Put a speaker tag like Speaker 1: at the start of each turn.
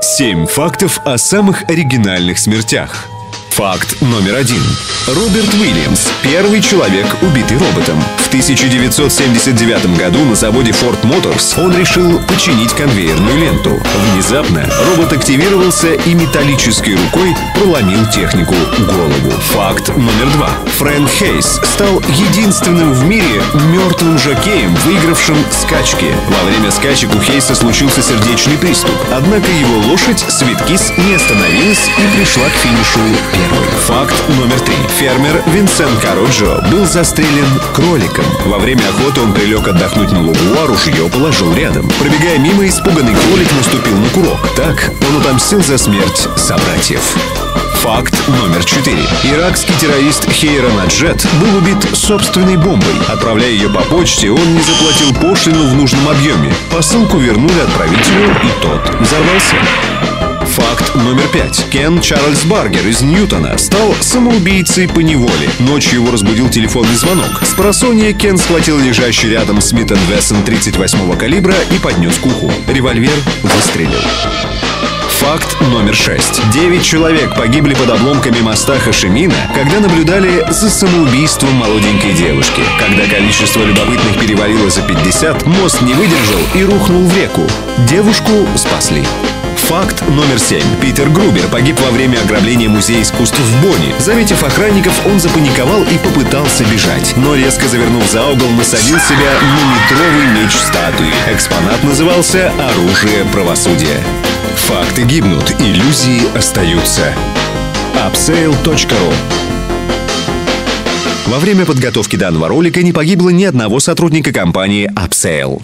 Speaker 1: 7 фактов о самых оригинальных смертях. Факт номер 1. Роберт Уильямс – первый человек, убитый роботом. В 1979 году на заводе Ford Motors он решил починить конвейерную ленту. Внезапно робот активировался и металлической рукой проломил технику голову. Факт номер 2. Фрэнк Хейс стал единственным в мире мертвым жокеем, выигравшим скачки. Во время скачек у Хейса случился сердечный приступ. Однако его лошадь Свиткис не остановилась и пришла к финишу первой. Факт номер 3. Фермер Винсент Кароджо был застрелен кроликом. Во время охоты он прилег отдохнуть на лугу, а ружье положил рядом. Пробегая мимо, испуганный кролик наступил на курок. Так он отомстил за смерть собратьев. Факт номер 4. Иракский террорист Хейран Аджет был убит собственной бомбой. Отправляя ее по почте, он не заплатил пошлину в нужном объеме. Посылку вернули отправителю, и тот взорвался. Факт номер 5. Кен Чарльз Баргер из Ньютона стал самоубийцей по неволе. Ночью его разбудил телефонный звонок. Спросонья Кен схватил лежащий рядом Смит & Вессон 38-го калибра и поднес к уху. Револьвер выстрелил. Факт номер 6. 9 человек погибли под обломками моста Хошимина, когда наблюдали за самоубийством молоденькой девушки. Когда количество любопытных перевалило за 50, мост не выдержал и рухнул в реку. Девушку спасли. Факт номер 7. Питер Грубер погиб во время ограбления Музея искусств в Бонне. Заметив охранников, он запаниковал и попытался бежать. Но резко завернув за угол, насадил себя на метровый меч статуи. Экспонат назывался «Оружие правосудия». Факты гибнут, иллюзии остаются. Upsale.ru. Во время подготовки данного ролика не погибло ни одного сотрудника компании Upsale.